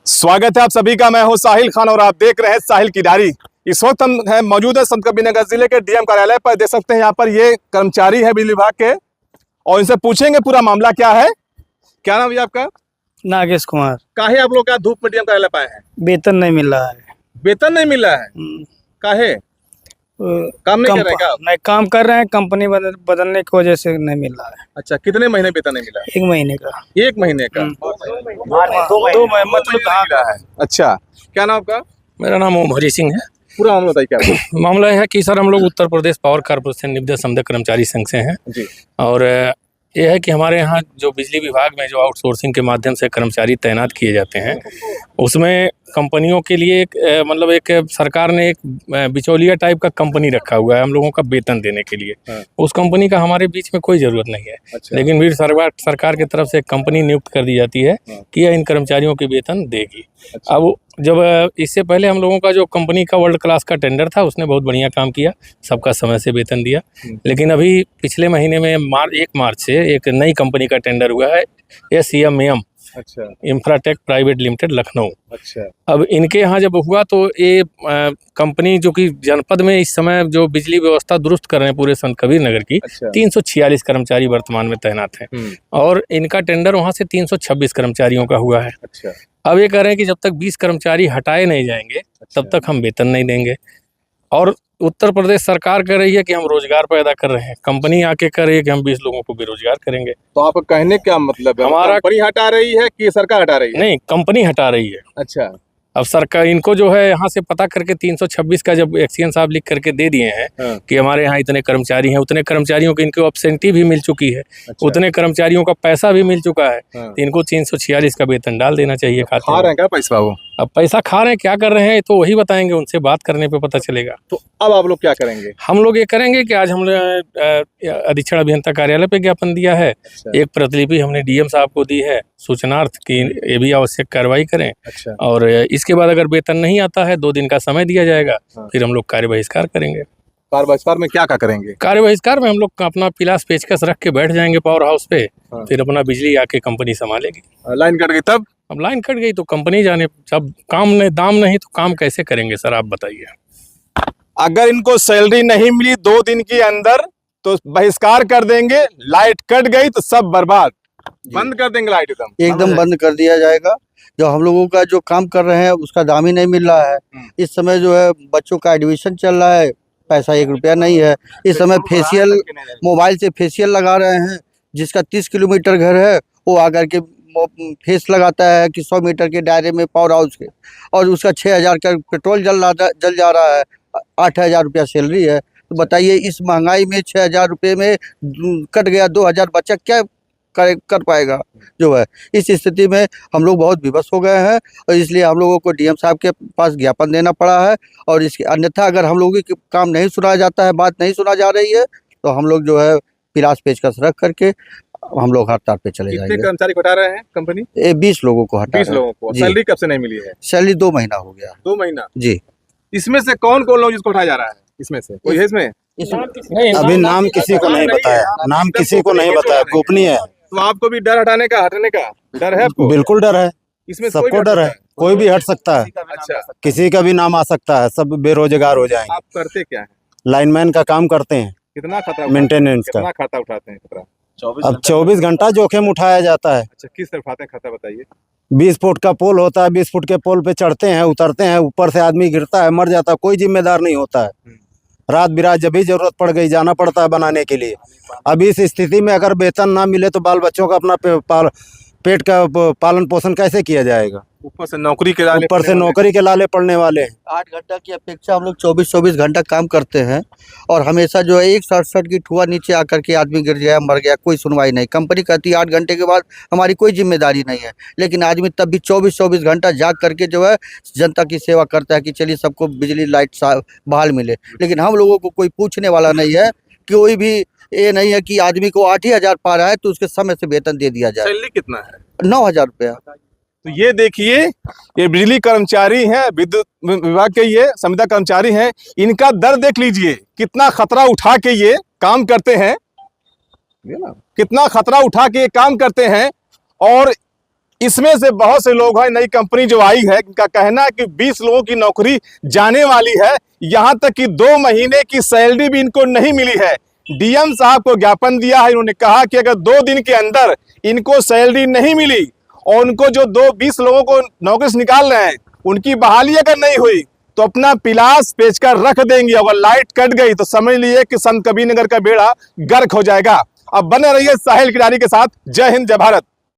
स्वागत है आप सभी का। मैं हूं साहिल खान और आप देख रहे हैं साहिल की डायरी। इस वक्त हम हैं मौजूद है संतकबीरनगर जिले के डीएम कार्यालय पर। देख सकते हैं यहाँ पर ये कर्मचारी है बिजली विभाग के और इनसे पूछेंगे पूरा मामला क्या है। क्या नाम है आपका? नागेश कुमार। काहे आप लोग क्या धूप में डीएम कार्यालय पाए हैं? वेतन नहीं मिल रहा है। वेतन नहीं मिल रहा है? काहे? काम नहीं कर रहे क्या? नहीं, काम कर रहे हैं, कंपनी बदलने की वजह से नहीं मिल रहा है। अच्छा, कितने महीने वेतन नहीं मिला? 1 महीने का। 1 महीने का? 2 महीने मतलब कहाँ मिला है? अच्छा, क्या नाम आपका? मेरा नाम ओम हरी सिंह है। पूरा मामला बताइए क्या है? मामला है कि सर हम लोग उत्तर प्रदेश पावर कॉर्पोरेशन निविदा समदक कर्मचारी संघ से हैं जी। और ये है कि हमारे यहाँ जो बिजली विभाग में जो आउटसोर्सिंग के माध्यम से कर्मचारी तैनात किए जाते हैं उसमें कंपनियों के लिए मतलब एक सरकार ने एक बिचौलिया टाइप का कंपनी रखा हुआ है हम लोगों का वेतन देने के लिए। उस कंपनी का हमारे बीच में कोई ज़रूरत नहीं है। अच्छा। लेकिन फिर सरकार की तरफ से एक कंपनी नियुक्त कर दी जाती है कि यह इन कर्मचारियों के वेतन देगी। अच्छा। अब जब इससे पहले हम लोगों का जो कंपनी का वर्ल्ड क्लास का टेंडर था उसने बहुत बढ़िया काम किया, सबका समय से वेतन दिया। लेकिन अभी पिछले महीने में 1 मार्च से एक नई कंपनी का टेंडर हुआ है SEMM। अच्छा। Infratech private limited Lucknow. अच्छा। अब इनके यहाँ जब हुआ तो ये कंपनी जो कि जनपद में इस समय जो बिजली व्यवस्था दुरुस्त कर रहे हैं पूरे संतकबीर नगर की। अच्छा। 346 कर्मचारी वर्तमान में तैनात हैं और इनका टेंडर वहाँ से 326 कर्मचारियों का हुआ है। अच्छा। अब ये कह रहे हैं कि जब तक 20 कर्मचारी हटाए नहीं जाएंगे तब तक हम वेतन नहीं देंगे। और उत्तर प्रदेश सरकार कह रही है कि हम रोजगार पैदा कर रहे हैं, कंपनी आके कह रही है कि हम 20 लोगों को बेरोजगार करेंगे। तो आप कहने क्या मतलब है? हमारा कंपनी हटा रही है कि सरकार हटा रही है? नहीं, कंपनी हटा रही है। अच्छा। अब सरकार इनको जो है यहाँ से पता करके 326 का जब एक्सीएन साहब लिख करके दे दिए हैं कि हमारे यहाँ इतने कर्मचारी हैं, उतने कर्मचारियों को इनको एब्सेंटी भी मिल चुकी है। अच्छा। उतने कर्मचारियों का पैसा भी मिल चुका है। तो इनको 346 का वेतन डाल देना चाहिए। खा रहे हैं क्या पैसा? वो अब पैसा खा रहे हैं, क्या कर रहे हैं तो वही बताएंगे, उनसे बात करने पे पता चलेगा। तो अब आप लोग क्या करेंगे? हम लोग ये करेंगे कि आज हमने अधीक्षण अभियंता कार्यालय पे ज्ञापन दिया है। अच्छा। एक प्रतिलिपि हमने डीएम साहब को दी है सूचनार्थ की ये भी आवश्यक कार्रवाई करें। अच्छा। और इसके बाद अगर वेतन नहीं आता है 2 दिन का समय दिया जाएगा। फिर हम लोग कार्य बहिष्कार करेंगे। कार्य बहिष्कार में क्या करेंगे? कार्य बहिष्कार में हम लोग अपना पिलास पेचकस रख के बैठ जाएंगे पावर हाउस पे। फिर अपना बिजली आके कंपनी संभालेगी। लाइन कट गई तब? अब लाइन कट गई तो कंपनी जाने, जब दाम नहीं तो काम कैसे करेंगे सर, आप बताइए। अगर इनको सैलरी नहीं मिली 2 दिन के अंदर तो बहिष्कार कर देंगे। लाइट कट गई तो सब बर्बाद, बंद कर देंगे लाइट एकदम बंद कर दिया जाएगा। जो हम लोगों का जो काम कर रहे हैं उसका दाम ही नहीं मिल रहा है। इस समय जो है बच्चों का एडमिशन चल रहा है, पैसा 1 रुपया नहीं है। इस समय फेशियल, मोबाइल से फेशियल लगा रहे हैं। जिसका 30 किलोमीटर घर है वो आकर के फेस लगाता है कि 100 मीटर के दायरे में पावर हाउस के, और उसका 6000 का पेट्रोल जल जा रहा है। 8000 रुपया सैलरी है। तो बताइए इस महंगाई में 6000 रुपये में कट गया 2000, बच्चा क्या कर पाएगा जो है। इस स्थिति में हम लोग बहुत विवश हो गए हैं और इसलिए हम लोगों को डीएम साहब के पास ज्ञापन देना पड़ा है। और इसके अन्यथा अगर हम लोगों की काम नहीं सुना जाता है, बात नहीं सुना जा रही है, तो हम लोग जो है पिलास पेचकस रख करके हम लोग हड़ताल पे चले जाएंगे। कितने कर्मचारी को हटा रहे हैं कंपनी? 20 लोगों को हटा 20 लोगों को। सैलरी कब से नहीं मिली है? सैलरी 2 महीना हो गया। 2 महीना जी। इसमें से कौन लोग जिसको उठाया जा रहा है? इसमें से कोई है? इसमें अभी नाम किसी को नहीं बताया, नाम किसी को नहीं बताया, गोपनीय है। तो आपको भी डर हटने का डर है आपको? बिल्कुल डर है, इसमें सबको डर है। कोई भी हट सकता है। अच्छा। किसी का भी नाम आ सकता है, सब बेरोजगार हो जाएंगे। आप करते क्या है? लाइनमैन का काम करते हैं। कितना खतरा, मेंटेनेंस का। कितना खाता उठाते हैं खतरा? अब 24 घंटा जोखिम उठाया जाता है। अच्छा, किस तरफ उठाते हैं खाता बताइए? 20 फुट का पोल होता है, 20 फुट के पोल पे चढ़ते हैं, उतरते हैं, ऊपर से आदमी गिरता है, मर जाता है, कोई जिम्मेदार नहीं होता है। रात बिरात जब भी जरूरत पड़ गई जाना पड़ता है बनाने के लिए। अब इस स्थिति में अगर वेतन ना मिले तो बाल बच्चों का अपना पेट का पालन पोषण कैसे किया जाएगा? ऊपर से नौकरी के लाले पड़ने वाले हैं। 8 घंटा की अपेक्षा हम लोग 24-24 घंटा काम करते हैं और हमेशा जो है 167 की ठुआ नीचे आकर के आदमी गिर गया, मर गया, कोई सुनवाई नहीं। कंपनी कहती है 8 घंटे के बाद हमारी कोई जिम्मेदारी नहीं है, लेकिन आदमी तब भी 24-24 घंटा जाग करके जो है जनता की सेवा करता है कि चलिए सबको बिजली लाइट बहाल मिले। लेकिन हम लोगों को कोई पूछने वाला नहीं है, कोई भी ये नहीं है कि आदमी को 8000 पा रहा है तो उसके समय से वेतन दे दिया जाए। सैलरी कितना है? 9000 रुपया। तो ये देखिए, ये बिजली कर्मचारी हैं, विद्युत विभाग के ये संविदा कर्मचारी हैं। इनका दर देख लीजिए, कितना खतरा उठा के ये काम करते हैं, कितना खतरा उठा के ये काम करते हैं। और इसमें से बहुत से लोग हैं, नई कंपनी जो आई है, इनका कहना है कि 20 लोगों की नौकरी जाने वाली है। यहां तक कि 2 महीने की सैलरी भी इनको नहीं मिली है। डीएम साहब को ज्ञापन दिया है, इन्होंने कहा कि अगर 2 दिन के अंदर इनको सैलरी नहीं मिली और उनको जो 20 लोगों को नौकरी से निकाल रहे हैं उनकी बहाली अगर नहीं हुई तो अपना पिलास बेचकर रख देंगे। अगर लाइट कट गई तो समझ लिए कि संत कबीर नगर का बेड़ा गर्क हो जाएगा। अब बने रहिए साहिल किरारी के साथ। जय हिंद, जय भारत।